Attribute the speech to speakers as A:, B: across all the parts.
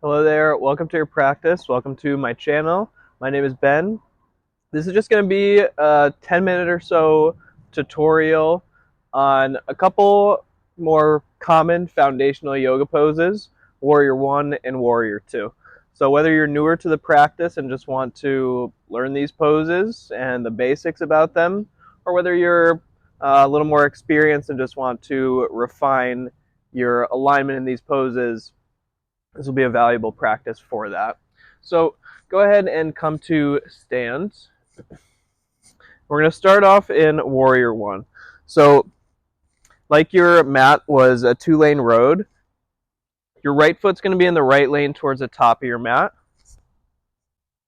A: Hello there, welcome to your practice. Welcome to my channel. My name is Ben. This is just going to be a 10-minute or so tutorial on a couple more common foundational yoga poses, Warrior 1 and Warrior 2. So whether you're newer to the practice and just want to learn these poses and the basics about them, or whether you're a little more experienced and just want to refine your alignment in these poses, this will be a valuable practice for that. So go ahead and come to stand. We're going to start off in Warrior 1. So like your mat was a 2-lane road, your right foot's going to be in the right lane towards the top of your mat,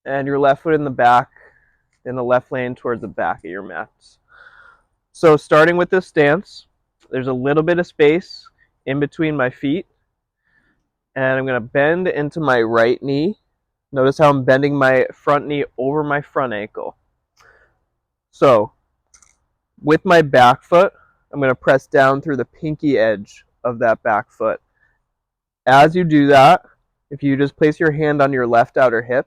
A: and your left foot in the left lane towards the back of your mat. So starting with this stance, there's a little bit of space in between my feet, and I'm going to bend into my right knee. Notice how I'm bending my front knee over my front ankle. So with my back foot, I'm going to press down through the pinky edge of that back foot. As you do that, if you just place your hand on your left outer hip,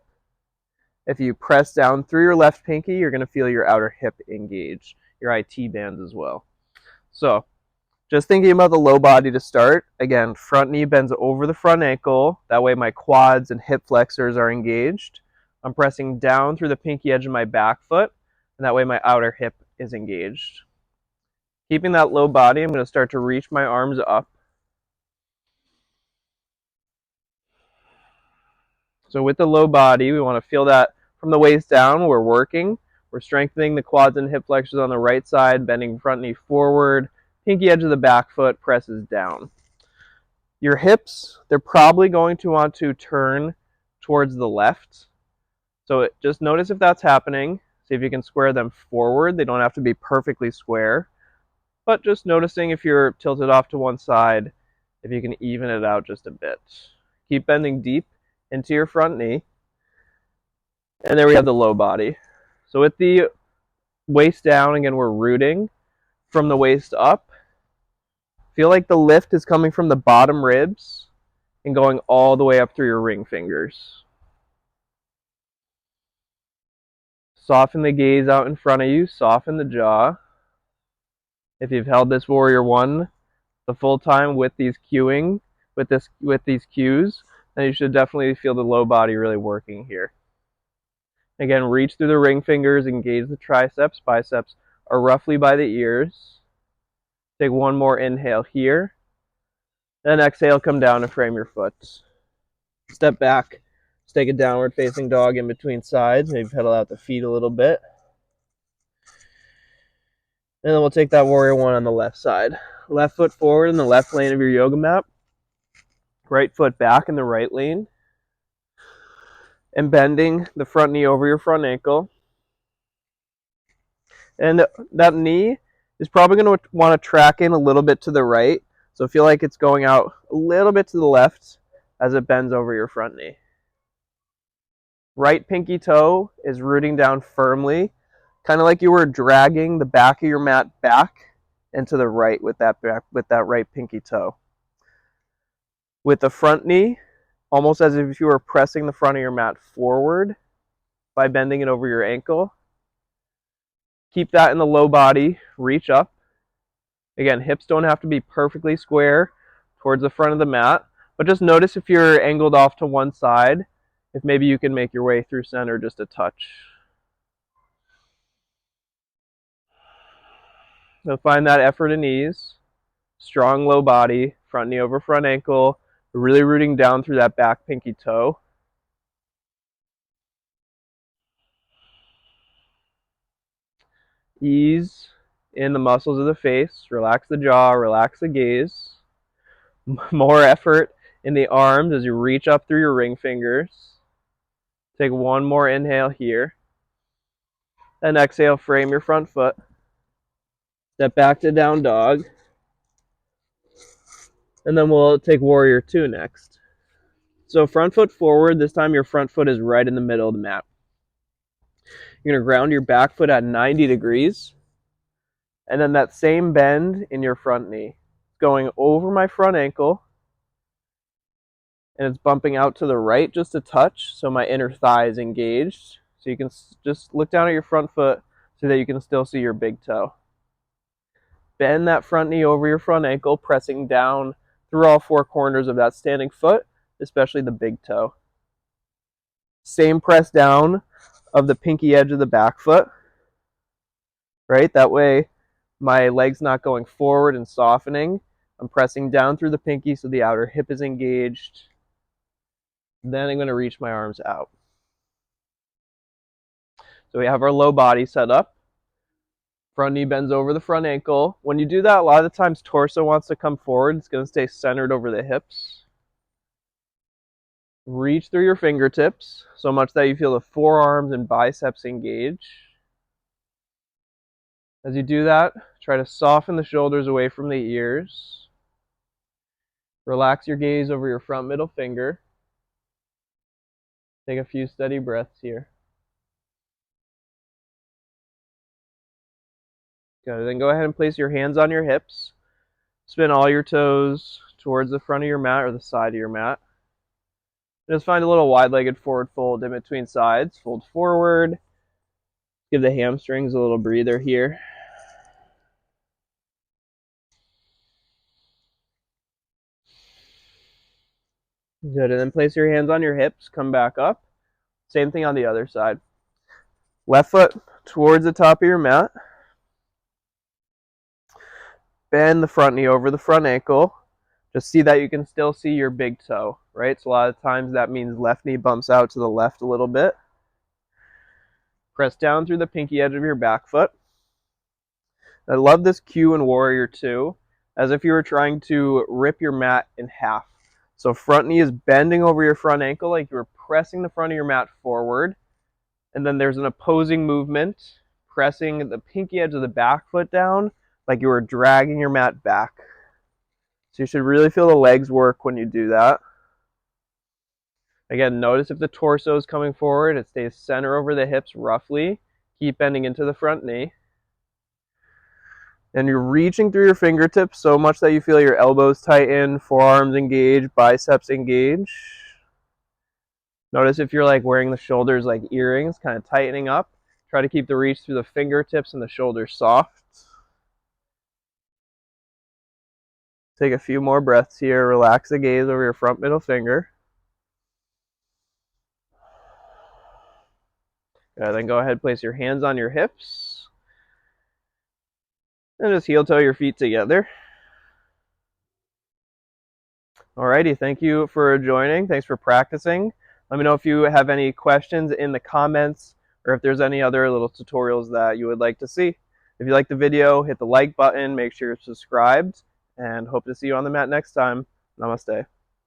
A: if you press down through your left pinky, you're going to feel your outer hip engage, your IT bands as well. So just thinking about the low body to start. Again, front knee bends over the front ankle. That way my quads and hip flexors are engaged. I'm pressing down through the pinky edge of my back foot, and that way my outer hip is engaged. Keeping that low body, I'm going to start to reach my arms up. So with the low body, we want to feel that from the waist down, we're working. We're strengthening the quads and hip flexors on the right side, bending front knee forward, pinky edge of the back foot presses down. Your hips, they're probably going to want to turn towards the left. So just notice if that's happening. See if you can square them forward. They don't have to be perfectly square, but just noticing if you're tilted off to one side, if you can even it out just a bit. Keep bending deep into your front knee. And there we have the low body. So with the waist down, again, we're rooting from the waist up. Feel like the lift is coming from the bottom ribs and going all the way up through your ring fingers. Soften the gaze out in front of you, soften the jaw. If you've held this Warrior 1 the full time with these cues, then you should definitely feel the low body really working here. Again, reach through the ring fingers, engage the triceps, biceps are roughly by the ears. Take one more inhale here. Then exhale, come down and frame your foot. Step back, just take a downward facing dog in between sides, maybe pedal out the feet a little bit. And then we'll take that Warrior 1 on the left side. Left foot forward in the left lane of your yoga mat. Right foot back in the right lane. And bending the front knee over your front ankle. And that knee is probably going to want to track in a little bit to the right. So feel like it's going out a little bit to the left as it bends over your front knee. Right pinky toe is rooting down firmly, kind of like you were dragging the back of your mat back and to the right with that right pinky toe. With the front knee, almost as if you were pressing the front of your mat forward by bending it over your ankle. Keep that in the low body, reach up. Again, hips don't have to be perfectly square towards the front of the mat, but just notice if you're angled off to one side, if maybe you can make your way through center just a touch. So find that effort and ease. Strong low body, front knee over front ankle, really rooting down through that back pinky toe. Ease in the muscles of the face, relax the jaw, relax the gaze. More effort in the arms as you reach up through your ring fingers. Take one more inhale here. And exhale, frame your front foot. Step back to down dog. And then we'll take Warrior 2 next. So front foot forward, this time your front foot is right in the middle of the mat. You're going to ground your back foot at 90 degrees. And then that same bend in your front knee. Going over my front ankle. and it's bumping out to the right just a touch, so my inner thigh is engaged. So you can just look down at your front foot so that you can still see your big toe. Bend that front knee over your front ankle, pressing down through all four corners of that standing foot, especially the big toe. Same press down of the pinky edge of the back foot, right? That way my leg's not going forward and softening. I'm pressing down through the pinky so the outer hip is engaged. Then I'm going to reach my arms out. So we have our low body set up. Front knee bends over the front ankle. When you do that, a lot of the times torso wants to come forward. It's going to stay centered over the hips. Reach through your fingertips so much that you feel the forearms and biceps engage. As you do that, try to soften the shoulders away from the ears. Relax your gaze over your front middle finger. Take a few steady breaths here. Good. Then go ahead and place your hands on your hips. Spin all your toes towards the front of your mat or the side of your mat. Just find a little wide-legged forward fold in between sides. Fold forward. Give the hamstrings a little breather here. Good, and then place your hands on your hips, come back up. Same thing on the other side. Left foot towards the top of your mat. Bend the front knee over the front ankle. Just see that you can still see your big toe, right? So a lot of times that means left knee bumps out to the left a little bit. Press down through the pinky edge of your back foot. I love this cue in Warrior 2, as if you were trying to rip your mat in half. So front knee is bending over your front ankle like you were pressing the front of your mat forward. And then there's an opposing movement, pressing the pinky edge of the back foot down like you were dragging your mat back. So you should really feel the legs work when you do that. Again, notice if the torso is coming forward, it stays center over the hips roughly. Keep bending into the front knee. And you're reaching through your fingertips so much that you feel your elbows tighten, forearms engage, biceps engage. Notice if you're like wearing the shoulders like earrings, kind of tightening up. Try to keep the reach through the fingertips and the shoulders soft. Take a few more breaths here. Relax the gaze over your front middle finger. Then go ahead and place your hands on your hips. And just heel toe your feet together. Alrighty, thank you for joining. Thanks for practicing. Let me know if you have any questions in the comments or if there's any other little tutorials that you would like to see. If you like the video, hit the like button, make sure you're subscribed, and hope to see you on the mat next time. Namaste.